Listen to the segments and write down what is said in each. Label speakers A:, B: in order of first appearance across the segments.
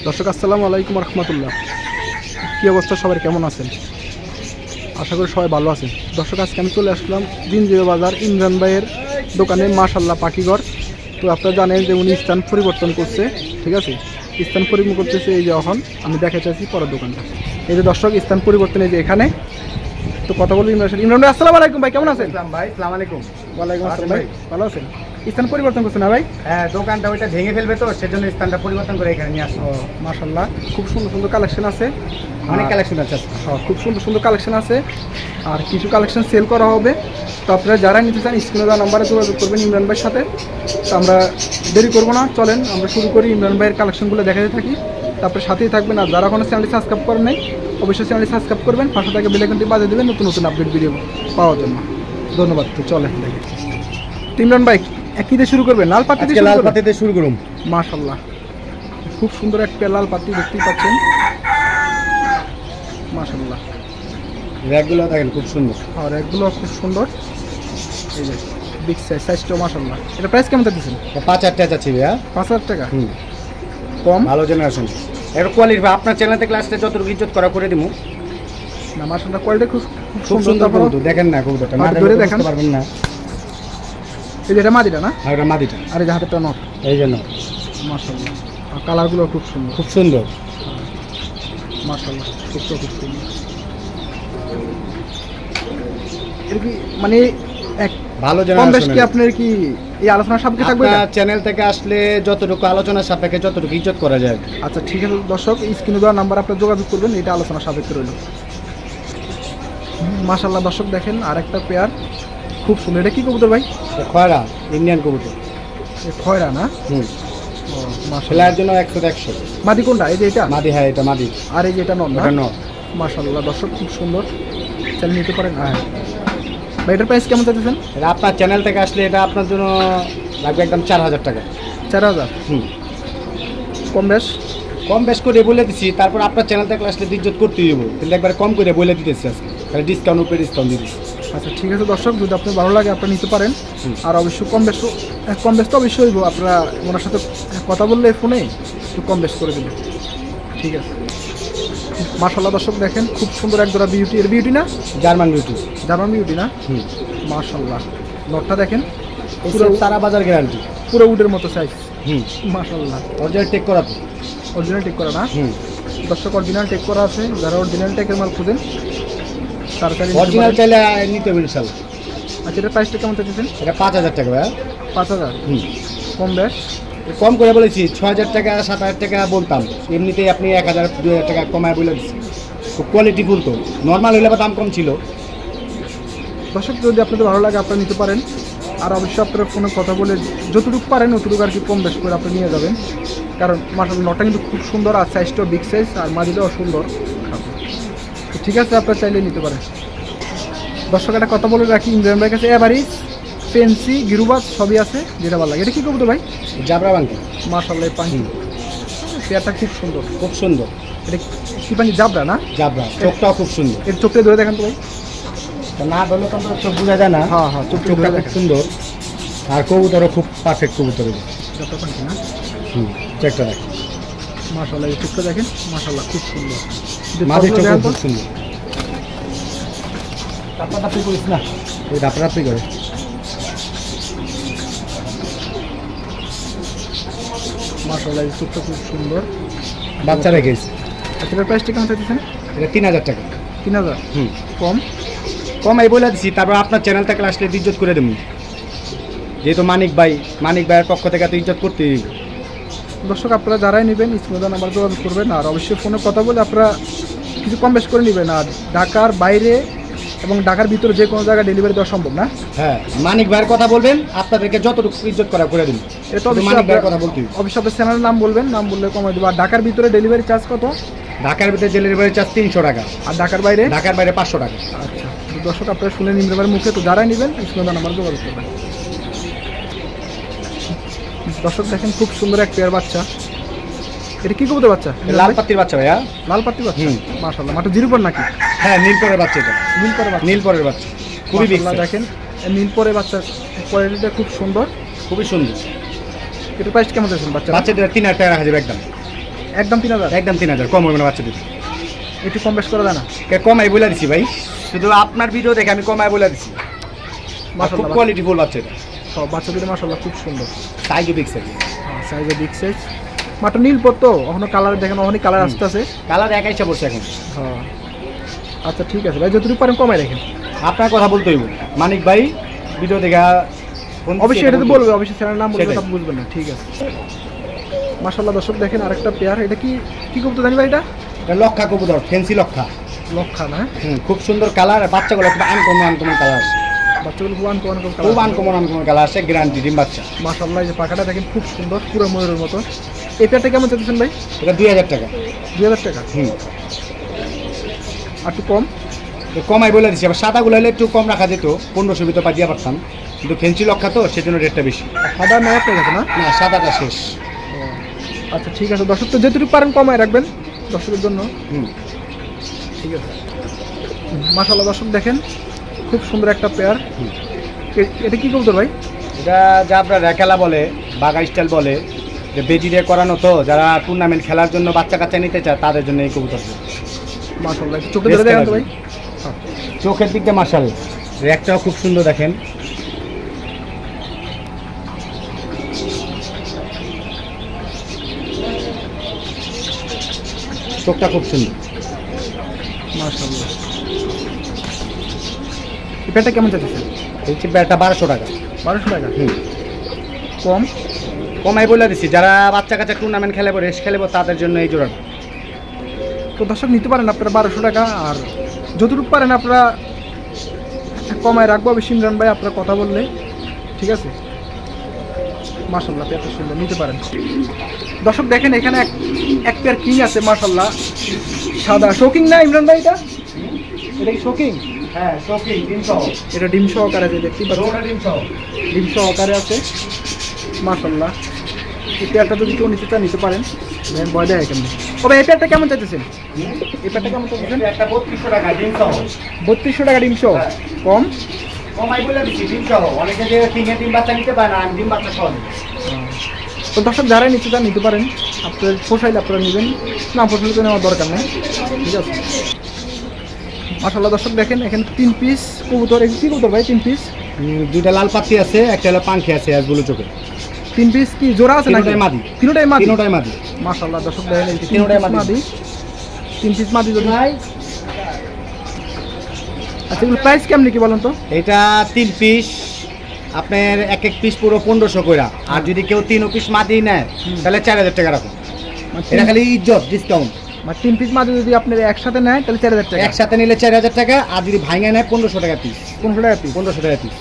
A: দর্শক আসসালামু আলাইকুম রহমতুল্লাহ। কী অবস্থা, সবাই কেমন আছেন? আশা করি সবাই ভালো আছেন। দর্শক আজকে আমি চলে আসলাম জিনজিরা বাজার ইমরান ভাইয়ের দোকানে মাশাল্লাহ পাখিঘর। তো আপনারা জানেন যে উনি স্থান পরিবর্তন করছে, ঠিক আছে? স্থান পরিবর্তন করতেছে। এই যে এখন আমি দেখাতে চাইছি পরের দোকানটা। এই যে দর্শক স্থান পরিবর্তন, এই যে এখানে। তো কথা বলবো ইমরান ভাই। আসসালামু আলাইকুম ভাই, কেমন আছেন?
B: ভাই আসসালামু আলাইকুম।
A: ওয়ালাইকুম আসসালাম ভাই, ভালো আছেন? স্থান পরিবর্তন করছে না ভাই?
B: হ্যাঁ, দোকানটা ওইটা ভেঙে ফেলবে, তো সেজন্য স্থানটা পরিবর্তন করে এখানে নিয়ে আসলো।
A: মাশাল্লাহ, খুব সুন্দর সুন্দর কালেকশন আছে,
B: অনেক কালেকশন আছে।
A: খুব সুন্দর সুন্দর কালেকশন আছে, আর কিছু কালেকশন সেল করা হবে। তো আপনারা যারা নিতে চান স্ক্রিনে দেওয়া নাম্বারে যোগাযোগ করবেন ইমরান ভাইয়ের সাথে। তো আমরা দেরি করবো না, চলেন আমরা শুরু করি। ইমরান ভাইয়ের কালেকশনগুলো দেখাতে থাকি, তারপরে সাথেই থাকবেন। আর যারা কোনো চ্যানেলটি সাবস্ক্রাইব করেন নাই, অবশ্যই চ্যানেলটি সাবস্ক্রাইব করবেন, পাশে থেকে বেল আইকনটি বাজিয়ে দেবেন নতুন নতুন আপডেট ভিডিও পাওয়ার জন্য। ধন্যবাদ। তো চলেন দেখি ইমরান ভাই কী দিয়ে শুরু করবেন? লাল পাতি দিয়ে?
B: লাল পাতিতে শুরু করুন।
A: মাশাল্লাহ, খুব সুন্দর একটা লাল পাতি দেখতেই পাচ্ছেন। মাশাল্লাহ,
B: র্যাকগুলো দেখেন খুব সুন্দর।
A: আর র্যাকগুলো খুব সুন্দর। এই যে বিগ সাইজটাও মাশাল্লাহ। এটা প্রাইস কেমন দিচ্ছেন?
B: 5,000 টাকা চাচ্ছি ভাইয়া।
A: 5,000 টাকা কম?
B: ভালো জেনারেশন, এর কোয়ালিটি আপনার চ্যানেল থেকে আসলে যতটুকু ইজ্জত করা করে দিব
A: না। মাশাল্লাহ, কোয়ালিটি খুব
B: খুব সুন্দর। কবুতর দেখেন না, কবুতরটা না
A: ধরে দেখেন
B: পারবেন না।
A: এই যে এটা মাদিটা না?
B: আর এটা মাদিটা,
A: আর এই যে হাতেরটা নট।
B: এই জন্য
A: মাশাল্লাহ, আর কালারগুলো খুব সুন্দর,
B: খুব সুন্দর।
A: মাশাল্লাহ, খুব সুন্দর। এর কি মানে এক
B: ভালো
A: কম বেশ
B: জেনারেশন
A: কি আপনার কি এই আলোচনার সাপেক্ষে থাকবে?
B: আপনার চ্যানেল থেকে আসলে যতটুকু আলোচনার সাপেক্ষে যতটুকু ইজ্জত করা যায়।
A: আচ্ছা ঠিক আছে দর্শক, স্ক্রিনে দেওয়া নাম্বার আপনার যোগাযোগ করবেন, এটা আলোচনার সাপেক্ষে রইল। মাশাল্লাহ দর্শক দেখেন আরেকটা পেয়ার খুব সুন্দর। এটা কি কবুতর ভাই?
B: খয়রা ইন্ডিয়ান কবুতর।
A: খয়রা না?
B: মাশাআল্লাহ, খেলার জন্য 100
A: মাদি কোনটা? এই যে এটা
B: মাদি? হ্যাঁ এটা মাদি।
A: আর এই যে এটা নর?
B: এটা নর।
A: মাশাআল্লাহ দর্শক খুব সুন্দর, চালিয়ে নিতে পারেন। হ্যাঁ ভাই, এটার প্রাইস কেমন চাইতেছেন?
B: এটা আপনার চ্যানেল থেকে আসলে এটা আপনার জন্য লাগবে একদম 4,000 টাকা।
A: 4,000? কম বেশ?
B: কম বেশ করে বলে দিচ্ছি, তারপর আপনার চ্যানেল থেকে আসলে ইজ্জত করতেই হবে, কিন্তু একবার কম করে বলে দিতেছি আজকে, তাহলে ডিসকাউন্ট উপরে ডিসকাউন্ট দিয়ে দিচ্ছি।
A: আচ্ছা ঠিক আছে দর্শক, যদি আপনার ভালো লাগে আপনারা নিতে পারেন। আর অবশ্যই কম বেশ তো অবশ্যই হইব। আপনারা ওনার সাথে কথা বললে ফোনে একটু কম বেশ করে দেবেন, ঠিক আছে? মাশাআল্লাহ দর্শক দেখেন খুব সুন্দর এক জোড়া বিউটি। এর বিউটি না?
B: German beauty.
A: জার্মান বিউটি না? মাশাআল্লাহ, নটটা দেখেন
B: পুরো সারা বাজার গ্যারান্টি,
A: পুরো উডের মতো সাইজ। মাশাআল্লাহ,
B: অরিজিনাল টেক করা তো?
A: অরিজিনাল টেক করা না? দর্শক অরিজিনাল টেক করা আছে, যারা অরিজিনাল টেকের মাল খুঁজেন তাড়াতাড়ি
B: অরিজিনাল চাইলে নিতে হবে ইনশাআল্লাহ।
A: আচ্ছা এটার প্রাইসটা কেমন চাইছেন?
B: এটা 5,000 টাকা ভাইয়া।
A: 5,000? কম বেশ?
B: কম করে বলেছি, 6,000 টাকা 7,000 টাকা বলতাম, এমনিতেই আপনি 1,000 2,000 টাকা কমায় বলে দিচ্ছি। খুব কোয়ালিটি ফুল তো, নর্মাল হলে দাম কম ছিল।
A: দর্শক যদি আপনাদের ভালো লাগে আপনারা নিতে পারেন। আর অবশ্যই আপনারা ফোনে কথা বলে যতটুকু পারেন অতটুকু আর কি কম বেশ করে আপনি নিয়ে যাবেন, কারণ মাশাআল্লাহ নটটা কিন্তু খুব সুন্দর, আর সাইজটাও বিগ সাইজ, আর মাদিটাও সুন্দর। তো ঠিক আছে, আপনারা চাইলে নিতে পারেন। দর্শক একটা কথা বলে রাখি, ইমরান ভাইয়ের কাছে এভারেজ ফেন্সি গিরুবাজ সবই আছে, যেটা ভালো লাগে। এটা কি কবুতর ভাই?
B: জাবরা বাঙ্কি।
A: মাশাআল্লাহ এই পাখি পেয়ারটা খুব সুন্দর,
B: খুব সুন্দর।
A: এটা কি পাখি? জাবরা না?
B: জাবরা, চোখটাও খুব সুন্দর।
A: এর চোখটা ধরে দেখেন তো ভাই।
B: না ধরলে তো চোখ বোঝা যায় না।
A: হ্যাঁ
B: চোখটা খুব সুন্দর, আর কবুতরও খুব পারফেক্ট কবুতর।
A: জাবরা পাখি না?
B: চেকটা দেখেন
A: মাশাআল্লাহ, এই চোখটা দেখেন মাশাআল্লাহ খুব সুন্দর।
B: মাঝের চোখ খুব সুন্দর। টাপটাপি করিস না, ওই টাপটাপি করে।
A: মাশাআল্লাহ এই চোখটা খুব সুন্দর,
B: বাচ্চা রেখেছি।
A: এটার প্রাইসটা কেমন চাইছেন?
B: এটা 3,000 টাকা।
A: 3,000? কম?
B: কম এই বলে দিচ্ছি, তারপর আপনার চ্যানেল থেকে আসলে ইজ্জত করে দেবেন, যেহেতু মানিক ভাইয়ের পক্ষ থেকে তো ইজ্জত করতেই।
A: দর্শক আপনারা যারাই নেবেন স্ক্রিনে নাম্বার যোগাযোগ করবেন, আর অবশ্যই ফোনে কথা বলে আপনারা কিছু কম বেশ করে নেবেন। আর ঢাকার বাইরে এবং ঢাকার ভিতরে যে কোনো জায়গায় ডেলিভারি দেওয়া সম্ভব না।
B: হ্যাঁ, মানিক ভাইয়ের কথা বলবেন, আপনাদেরকে যতটুকু ইজ্জত করা করে দিন।
A: এটা তো
B: মানিক ভাইয়ের কথা বলতে
A: অবশ্যই আপনার চ্যানেলের নাম বলবেন, নাম বললে কমাই দেবো। আর ঢাকার ভিতরে ডেলিভারি চার্জ কত?
B: ঢাকার ভিতরে ডেলিভারি চার্জ 300 টাকা,
A: আর ঢাকার বাইরে?
B: ঢাকার বাইরে 500 টাকা।
A: আচ্ছা দর্শক আপনারা শুনে নিন ভাইয়ের মুখে। তো যারাই নেবেন স্ক্রিনে নাম্বার যোগাযোগ করবেন। দর্শক দেখেন খুব সুন্দর এক পেয়ার বাচ্চা। এটা কি কবুতর বাচ্চা?
B: লাল পাত্তির বাচ্চা ভাইয়া।
A: লাল পাত্তির বাচ্চা? মাশাআল্লাহ, মাঠে জিরো পর নাকি?
B: হ্যাঁ, নীলপরের বাচ্চা। এটা
A: নীলপরের বাচ্চা,
B: খুবই বিগ।
A: দেখেন নীলপরের বাচ্চার কোয়ালিটিটা খুব সুন্দর,
B: খুবই সুন্দর।
A: এটার প্রাইস কেমন আছে বাচ্চা?
B: বাচ্চাটা 3,000 টাকা রাখা যাবে একদম।
A: একদম 3000?
B: একদম 3000, কম হবে না বাচ্চা দুটো।
A: একটু কম বেশ করা যায় না?
B: কমাই বলে দিছি ভাই, শুধু আপনার ভিডিও দেখে আমি কমাই বলে দিছি। খুব
A: মাশাআল্লাহ,
B: কোয়ালিটি ফুল বাচ্চা এটা।
A: সব বাচ্চা দুটো মাশাআল্লাহ খুব সুন্দর,
B: সাইজও বিগ সাইজ।
A: সাইজে বিগ সাইজ, মাত্র নীল পত্র, এখনো কালার দেখেন, অনেক কালার আসতে আছে।
B: কালার একাইশা পড়ছে এখন।
A: হ্যাঁ আচ্ছা ঠিক আছে ভাই, যতটুকু পারেন কমাই রাখেন।
B: আপনার কথা বলতে হইব, মানিক ভাই ভিডিও দেখা
A: অবশ্যই এটা তো বলবে, অবশ্যই চ্যানেল নাম বলবে,
B: সেটাই।
A: সব বুঝবেন না, ঠিক আছে। মাশাআল্লাহ দর্শক দেখেন আরেকটা পেয়ার, এটা কি কি কবুতর জানি ভাই? এটা
B: লক্ষা কবুতর, ফ্যান্সি লক্ষা।
A: লক্ষা না?
B: খুব সুন্দর কালার, আর বাচ্চাগুলো খুব আনকমন কালার আসে।
A: বাচ্চাগুলো খুব আনকমন
B: খুব আনকমন কালার আসে, গ্যারান্টি ডিম বাচ্চা।
A: মাশাআল্লাহ, এই যে পাখাটা দেখেন খুব সুন্দর, পুরো ময়ূরের মতো। এই পেয়ারটা কেমন চাচ্ছেন ভাই?
B: এটা 2000 টাকা।
A: 2000 টাকা? আর একটু কম?
B: কমাই বলে দিচ্ছি, আবার সাদাগুলো হলে একটু কম রাখা যেত, 1500 ভিতরে পাঠিয়ে পারতাম, কিন্তু ফ্যান্সি লক্ষা তো সেজন্য রেটটা বেশি।
A: সাদা নাই আপনার কাছে না?
B: না, সাদাটা শেষ।
A: আচ্ছা ঠিক আছে দর্শক, তো যেটুকু পারেন কমায় রাখবেন দর্শকের জন্য। ঠিক আছে। মাশাআল্লাহ দর্শক দেখেন খুব সুন্দর একটা পেয়ার। এটা কি কবুতর ভাই?
B: এটা যা আপনার রেখালা বলে, বাঘা স্টাইল বলে, যে বেজি দিয়ে করানো, তো যারা টুর্নামেন্ট খেলার জন্য বাচ্চা কাচ্চা নিতে চায় তাদের জন্য এই কবুতর।
A: মাশাআল্লাহ, চোখে ধরে দেখেন তো ভাই।
B: চোখের দিকটা মাশাআল্লাহ, রেকটাও খুব সুন্দর দেখেন। চোখটা খুব সুন্দর
A: মাশাআল্লাহ। এই পেয়ারটা কেমন চাচ্ছেন?
B: এই ব্যাটটা 1200 টাকা।
A: 1200 টাকা? কম?
B: কমাই বলে দিচ্ছি, যারা বাচ্চা কাচ্চা টুর্নামেন্ট খেলে রেস খেলেবো তাদের জন্য এই জোড়াটা।
A: তো দর্শক নিতে পারেন আপনারা 1200 টাকা, আর যতটুকু পারেন আপনারা কমায় রাখবো। বেশি ইমরান ভাই আপনারা কথা বললে, ঠিক আছে। মাশাআল্লাহ পেয়ারটা সুন্দর, নিতে পারেন। দর্শক দেখেন এখানে এক পেয়ার কিং আছে মাশাআল্লাহ, সাদা। শোকিং না ইমরান ভাই? এটা কি শোকিং?
B: হ্যাঁ, শোকিং ডিম সহ।
A: এটা ডিম সহকারে আছে, দেখতে পাচ্ছেন ডিম সহকারে আছে মাশাআল্লাহ। এই পেয়ারটা যদি কেউ নিতে চান নিতে পারেন, ভয় দেয় এখানে। তবে এই পেয়ারটা কেমন চাইতেছেন? এই পেয়ারটা কেমন চাইতেছেন?
B: একটা 3200 টাকা ডিম সহ।
A: 3200 টাকা ডিম সহ? কম?
B: কমাই বলে দিচ্ছি, ডিম সহ। অনেকে যে কিংয়ে ডিম বাচ্চা নিতে পারে না, আমি ডিম বাচ্চা সহ।
A: তো দর্শক যারা নিতে চান নিতে পারেন, আপনার পোষাইলে আপনারা নেবেন, না পোষাইলে তো নেওয়ার দরকার নেই, ঠিক আছে। মাশাআল্লাহ দর্শক দেখেন এখানে 3 পিস কবুতর। এই কি কবুতর ভাই 3 পিস?
B: দুইটা লাল পাতি আছে, একটা হলো পাখি আছে, আর ব্লু চোখে।
A: 3 পিস কি জোড়া আছে নাকি?
B: তিনটাই মাদি।
A: তিনটাই মাদি?
B: তিনটাই মাদি।
A: মাশাআল্লাহ দর্শক দেখেন এই
B: তিনটাই মাদি।
A: 3 পিস মাদি যদি ভাই। আচ্ছা এগুলো প্রাইস কেমন কি বলেন তো?
B: এটা 3 পিস আপনার এক পিস পুরো 1500 কইরা, আর যদি কেউ 3 পিস মাদি নেয় তাহলে 4000 টাকা রাখুন। এটা খালি ইজ্জত ডিসকাউন্ট।
A: মানে 3 পিস মাদি যদি আপনার একসাথে নেয় তাহলে 4000 টাকা।
B: একসাথে নিলে 4000 টাকা, আর যদি ভাঙা নেয় 1500 টাকা পিস।
A: 1500 টাকা পিস?
B: 1500 টাকা পিস।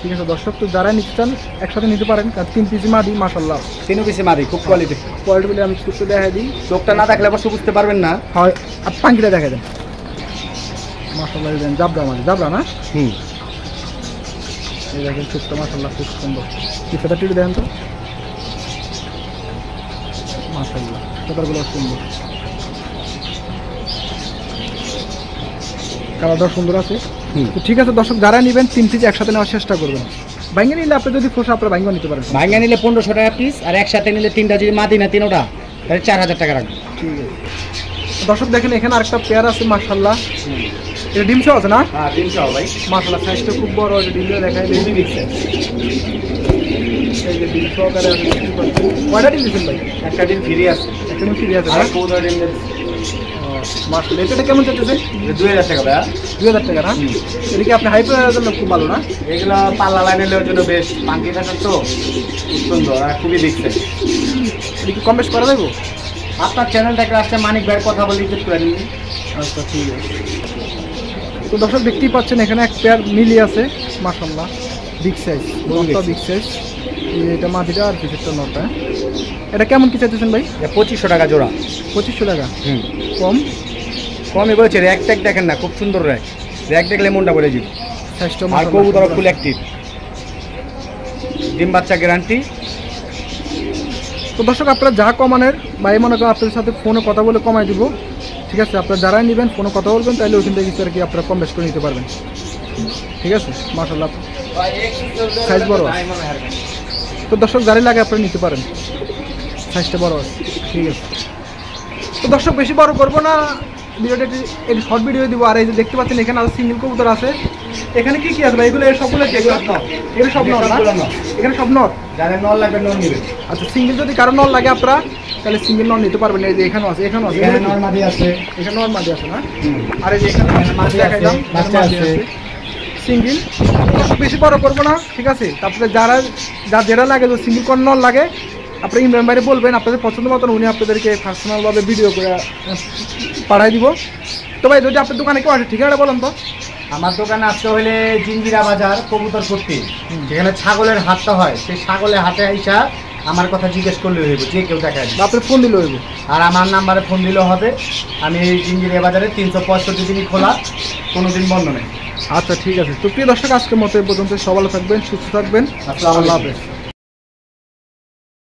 A: ঠিক আছে দর্শক, তো যারা নিতে চান একসাথে নিতে পারেন, কারণ 3 পিস মাদি মাশাআল্লাহ।
B: 3 পিসে মাদি, খুব কোয়ালিটি।
A: কোয়ালিটি বলে আমি চোখটা দেখা দিই,
B: চোখটা না দেখলে অবশ্য বুঝতে পারবেন না।
A: হয় আর পাঙ্কিটা দেখা দেন মাশাআল্লাহ। দেন জাবরা মাদি, জাবরা না? এই দেখেন চোখটা মাশাআল্লাহ খুব সুন্দর। পিছটা টিড়ে দেন তো মাশাআল্লাহ, কালারগুলো সুন্দর, কালারটা সুন্দর আছে। তো ঠিক আছে দর্শক, যারা নেবেন 3 পিস একসাথে নেওয়ার চেষ্টা করবেন। ভাঙ্গা নিলে আপনি যদি ফোসা আপনার ভাঙ্গা নিতে পারেন।
B: ভাঙা নিলে 1500 টাকা পিস, আর একসাথে নিলে 3টা যদি মাদি না 3টা তাহলে 4000 টাকা রাখবেন।
A: ঠিক আছে দর্শক দেখেন এখানে আরেকটা পেয়ার আছে মাশাআল্লাহ। এটা ডিম সহ আছে না?
B: হ্যাঁ, ডিম সহ ভাই।
A: মাশাআল্লাহ সাইজটা খুব বড়, এটা ডিমটা দেখাই দিই। এই যে ডিম সহকারে আছে, কয়টা ডিম দিচ্ছেন ভাই?
B: একটা ডিম ফ্রি আছে।
A: একটা ডিম ফ্রি আছে
B: আর
A: না?
B: কবুতর ডিম
A: মাশাআল্লাহ। এটা কেমন চাইতেছে?
B: 2000 টাকা ভাই।
A: 2000 টাকা না? এটা কি আপনি হাই প্রাইসের জন্য খুব ভালো না?
B: এগুলো পাল্লা লাইনের জন্য বেশ, পাঙ্কি থাকার তো খুব সুন্দর আর খুবই দেখতে।
A: এটা কি কম বেশ করা যাবে?
B: আপনার চ্যানেলটাকে আসছে মানিক ভাইয়ের কথা বলে রিকোয়েস্ট করে দিন।
A: আচ্ছা ঠিক আছে। তো দর্শক দেখতেই পাচ্ছেন এখানে এক পেয়ার মিলি আছে মাশাআল্লাহ, বিগ সাইজ, বড়টা বিগ সাইজ। এটা মাদিটা আর পিছেরটা নটা। এটা কেমন কি চাইতেছেন ভাই?
B: 2500 টাকা জোড়া।
A: 2500 টাকা? কম?
B: কমই বলছে, র্যাক ট্যাক দেখেন না, খুব সুন্দর র্যাক। র্যাক দেখলে মনটা ভরে যাবে।
A: সাইজটা
B: আর কবুতর ফুল অ্যাক্টিভ, ডিম বাচ্চা গ্যারান্টি।
A: তো দর্শক আপনারা যা কমানের ভাই মনে করেন আপনাদের সাথে ফোনে কথা বলে কমাই দিব, ঠিক আছে। আপনারা যারাই নেবেন ফোনে কথা বলবেন, তাহলে ওইখান থেকে কিছু আর কি আপনারা কম বেশ করে নিতে পারবেন, ঠিক আছে। মাশাআল্লাহ সাইজ বড়। তো দর্শক যারাই লাগে আপনারা নিতে পারেন, সাইজটা বড় আছে, ঠিক আছে। তো দর্শক বেশি বড় করবো না, ভিডিওটা একটু শর্ট ভিডিও দিব। আর এই যে দেখতে পাচ্ছেন এখানে আরো সিঙ্গেল কবুতর আছে। এখানে কি কি আছে ভাই? এগুলো সবগুলো এগুলো সব নর না? এখানে সব নর।
B: যাদের নল লাগবে নল নেবেন।
A: আচ্ছা, সিঙ্গেল যদি কারো নর লাগে আপনারা তাহলে সিঙ্গেল নর নিতে পারবেন। এই যে এখানেও আছে, এখানেও আছে,
B: এখানে নর মাদি আছে,
A: এখানে নর মাদি আছে না? আর এই যে এখানে
B: মাদি আছে, বাচ্চা আছে।
A: সিঙ্গেল বেশি বড় করবো না, ঠিক আছে? তারপরে যেটা লাগে, যদি সিঙ্গেল কোন নল লাগে আপনি ইমরান ভাইরে বলবেন, আপনাদের পছন্দ মতন উনি আপনাদেরকে পার্সোনালভাবে ভিডিও করে পাঠাই দিব। তো ভাই যদি আপনার দোকানে কেউ আসে, ঠিকানাটা বলেন তো।
B: আমার দোকানে আসতে হলে জিঞ্জিরা বাজার কবুতর পট্টি, যেখানে ছাগলের হাটটা হয়, সেই ছাগলের হাটে আইসা আমার কথা জিজ্ঞেস করলে হইব, যে কেউ দেখায়
A: বা আপনার ফোন দিলে হইব।
B: আর আমার নাম্বারে ফোন দিলেও হবে। আমি এই জিঞ্জিরা বাজারে 365 দিনই খোলা, কোনো দিন বন্ধ নেই।
A: আচ্ছা ঠিক আছে। তো প্রিয় দর্শক, আজকের মতো এই পর্যন্ত। সবাই ভালো থাকবেন, সুস্থ থাকবেন।
B: আসসালামু
A: আল্লাহ
B: আলাইকুম।
A: হাফেজ।